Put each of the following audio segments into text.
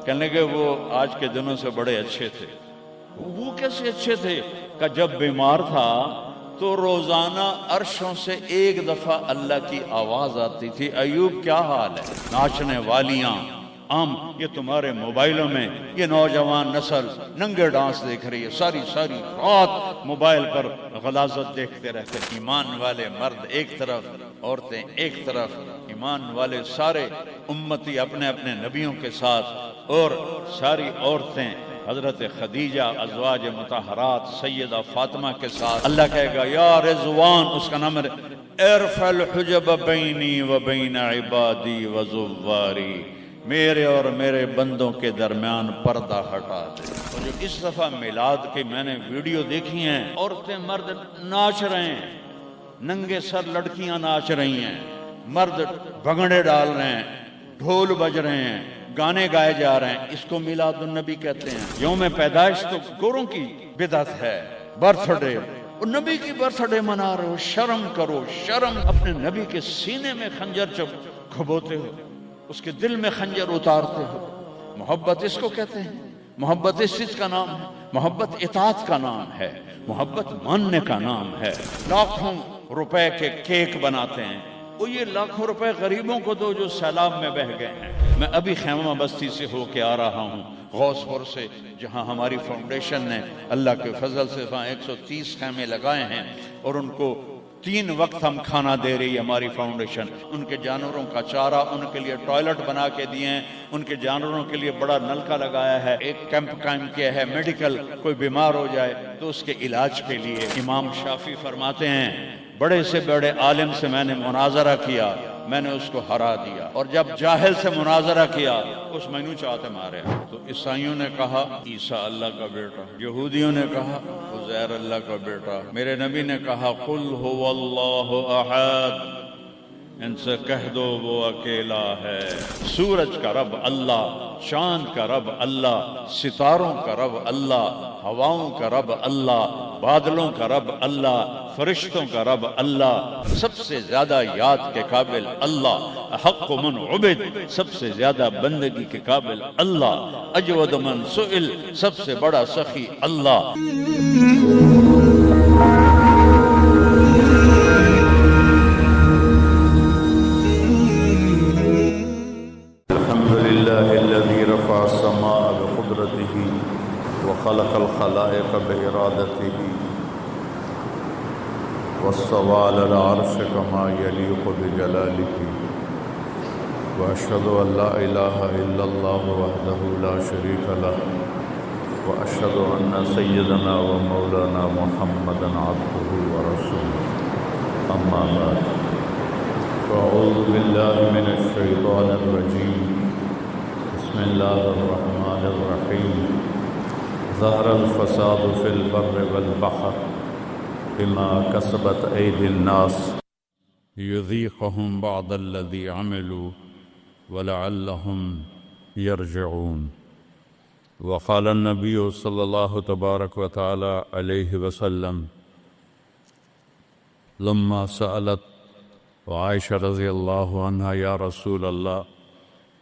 کہنے لگے وہ آج کے دنوں سے بڑے اچھے تھے۔ وہ کیسے اچھے تھے؟ کہ جب بیمار تھا تو روزانہ عرشوں سے ایک دفعہ اللہ کی آواز آتی تھی، ایوب کیا حال ہے؟ ناچنے والیاں عام یہ تمہارے موبائلوں میں یہ نوجوان نسل ننگے ڈانس دیکھ رہی ہے، ساری رات موبائل پر غلاظت دیکھتے رہتے۔ ایمان والے مرد ایک طرف، عورتیں ایک طرف، ایمان والے سارے امتی اپنے اپنے نبیوں کے ساتھ، اور ساری عورتیں حضرت خدیجہ ازواج مطہرات سیدہ فاطمہ کے ساتھ۔ اللہ کہے گا یا رضوان، اس کا نام ہے، ارفع الحجب بینی و بین عبادی و زواری، میرے اور میرے بندوں کے درمیان پردہ ہٹا دے۔ اور جو اس دفعہ میلاد کی میں نے ویڈیو دیکھی ہیں، عورتیں مرد ناچ رہے ہیں، ننگے سر لڑکیاں ناچ رہی ہیں، مرد بھنگڑے ڈال رہے ہیں، ڈھول بج رہے ہیں، گانے گائے جا رہے ہیں۔ اس کو میلاد النبی کہتے ہیں۔ یوم پیدائش تو گوروں کی بدعت ہے، برتھ ڈے، اور نبی کی برتھ ڈے منا رہے ہو، شرم کرو، شرم۔ اپنے نبی کے سینے میں خنجر کھبوتے ہو، اس کے دل میں خنجر اتارتے ہو۔ محبت اس کو کہتے ہیں، محبت اس چیز کا نام ہے، محبت اطاعت کا نام ہے، محبت ماننے کا نام ہے۔ لاکھوں روپے کے کیک بناتے ہیں، وہ یہ لاکھوں روپے غریبوں کو دو جو سیلاب میں بہہ گئے ہیں۔ میں ابھی خیمہ بستی سے ہو کے آ رہا ہوں، غوث پور سے، جہاں ہماری فاؤنڈیشن نے اللہ کے فضل سے 130 خیمے لگائے ہیں، اور ان کو 3 وقت ہم کھانا دے رہی ہے ہماری فاؤنڈیشن۔ ان کے جانوروں کا چارہ، ان کے لیے ٹوائلٹ بنا کے دیے ہیں، ان کے جانوروں کے لیے بڑا نلکا لگایا ہے، ایک کیمپ قائم کیا ہے میڈیکل، کوئی بیمار ہو جائے تو اس کے علاج کے لیے۔ امام شافعی فرماتے ہیں بڑے سے بڑے عالم سے میں نے مناظرہ کیا، میں نے اس کو ہرا دیا، اور جب جاہل سے مناظرہ کیا اس مینو چاہتے مارے۔ تو عیسائیوں نے کہا عیسیٰ اللہ کا بیٹا، یہودیوں نے کہا عزیر اللہ کا بیٹا، میرے نبی نے کہا قل هو اللہ احد، ان سے کہہ دو وہ اکیلا ہے۔ سورج کا رب اللہ، چاند کا رب اللہ، ستاروں کا رب اللہ، ہواؤں کا رب اللہ، بادلوں کا رب اللہ، فرشتوں کا رب اللہ، سب سے زیادہ یاد کے قابل اللہ، حق من عبد، سب سے زیادہ بندگی کے قابل اللہ، اجود من سئل، سب سے بڑا سخی اللہ۔ الحمد لله الذي رفع السماء بقدرته وخلق الخلائق بإرادته واستوى على العرش كما يليق بجلاله، وأشهد أن لا إله إلا الله وحده لا شريك له، وأشهد أن سيدنا ومولانا محمدا عبده ورسوله، أما بعد، فأعوذ بالله من الشيطان الرجيم، بسم الله الرحمن الرحيم، ظهر الفساد في البر والبحر بما كسبت أيدي الناس ليذيقهم بعض الذي عملوا ولعلهم يرجعون۔ وقال النبي صلى الله تبارك وتعالى عليه وسلم لما سألت وعائشة رضي الله عنها يا رسول الله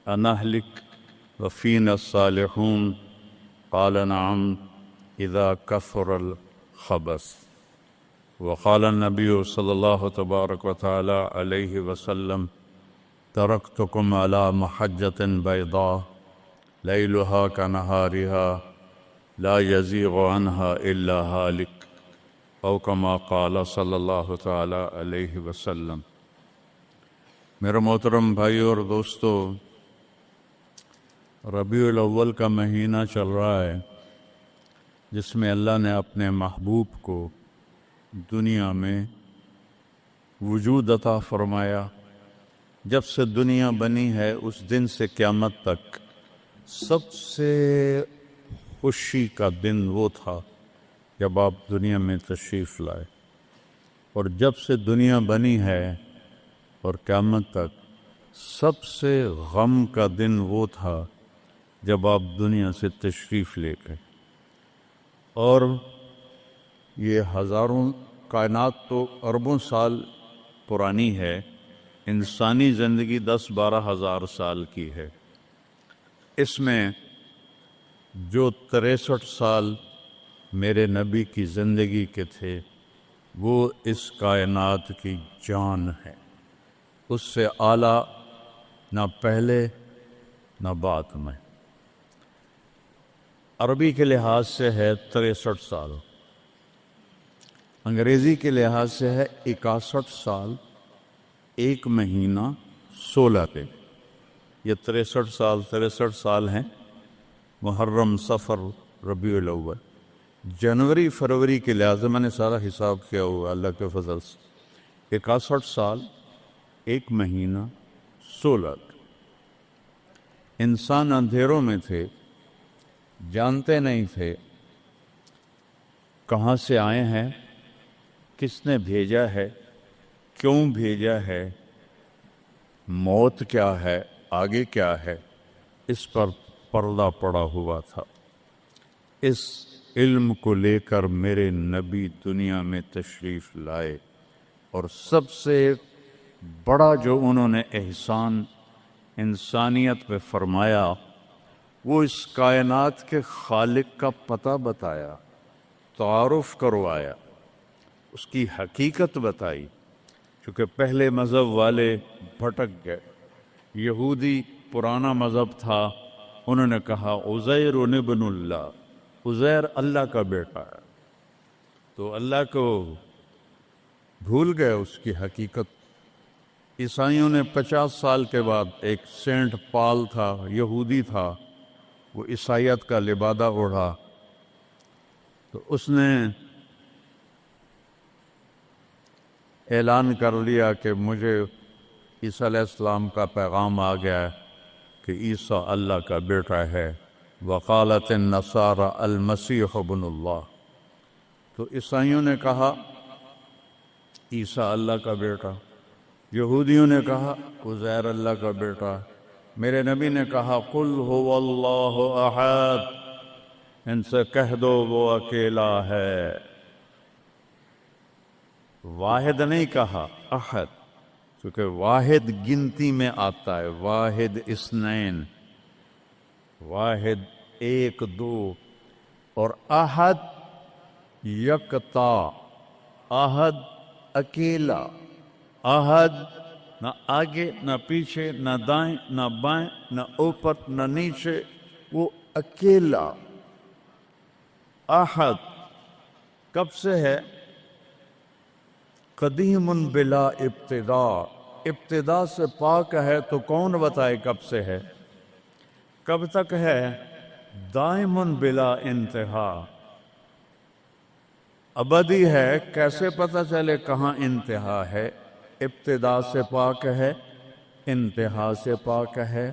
أنهلك وفينا الصالحون؟ قال نعم إذا كثر الخبث۔ وقال النبي صلى الله تبارك وتعالى عليه وسلم تركتكم على محجة بيضاء ليلها كنهارها لا يزيغ عنها إلا هالك، أو كما قال صلى الله تعالى عليه وسلم۔ میرے محترم بھائی اور دوستو، ربیع الاول کا مہینہ چل رہا ہے، جس میں اللہ نے اپنے محبوب کو دنیا میں وجود عطا فرمایا۔ جب سے دنیا بنی ہے اس دن سے قیامت تک سب سے خوشی کا دن وہ تھا جب آپ دنیا میں تشریف لائے، اور جب سے دنیا بنی ہے اور قیامت تک سب سے غم کا دن وہ تھا جب آپ دنیا سے تشریف لے گئے۔ اور یہ ہزاروں کائنات تو اربوں سال پرانی ہے، انسانی زندگی 10-12 ہزار سال کی ہے، اس میں جو 63 سال میرے نبی کی زندگی کے تھے وہ اس کائنات کی جان ہے، اس سے اعلیٰ نہ پہلے نہ بعد میں۔ عربی کے لحاظ سے ہے 63 سال، انگریزی کے لحاظ سے ہے 61 سال 1 مہینہ 16 دن۔ یہ 63 سال ہیں، محرم، صفر، ربیع الاول، جنوری فروری کے لحاظ سے میں نے سارا حساب کیا ہوا اللہ کے فضل سے 61 سال 1 مہینہ 16 دن۔ انسان اندھیروں میں تھے، جانتے نہیں تھے کہاں سے آئے ہیں، کس نے بھیجا ہے، کیوں بھیجا ہے، موت کیا ہے، آگے کیا ہے، اس پر پردہ پڑا ہوا تھا۔ اس علم کو لے کر میرے نبی دنیا میں تشریف لائے، اور سب سے بڑا جو انہوں نے احسان انسانیت پہ فرمایا وہ اس کائنات کے خالق کا پتہ بتایا، تعارف کروایا، اس کی حقیقت بتائی۔ چونکہ پہلے مذہب والے بھٹک گئے، یہودی پرانا مذہب تھا، انہوں نے کہا عزیر ابن اللہ، عزیر اللہ کا بیٹا ہے، تو اللہ کو بھول گئے اس کی حقیقت۔ عیسائیوں نے 50 سال کے بعد، ایک سینٹ پال تھا، یہودی تھا، وہ عیسائیت کا لبادہ اوڑھا، تو اس نے اعلان کر لیا کہ مجھے عیسیٰ علیہ السلام کا پیغام آ گیا ہے کہ عیسیٰ اللہ کا بیٹا ہے۔ وقالت النصارى المسیح ابن اللہ، تو عیسائیوں نے کہا عیسیٰ اللہ کا بیٹا، یہودیوں نے کہا عزیر اللہ کا بیٹا، میرے نبی نے کہا قل هو اللہ احد، ان سے کہہ دو وہ اکیلا ہے۔ واحد نہیں کہا، احد، کیونکہ واحد گنتی میں آتا ہے، واحد اثنین، واحد 1 2، اور احد یکتا، احد اکیلا، احد نہ آگے نہ پیچھے، نہ دائیں نہ بائیں، نہ اوپر نہ نیچے، وہ اکیلا۔ احد کب سے ہے؟ قدیم بلا ابتدا، ابتدا سے پاک ہے، تو کون بتائے کب سے ہے، کب تک ہے؟ دائم بلا انتہا، ابدی ہے، کیسے پتہ چلے کہاں انتہا ہے؟ ابتدا سے پاک ہے، انتہا سے پاک ہے،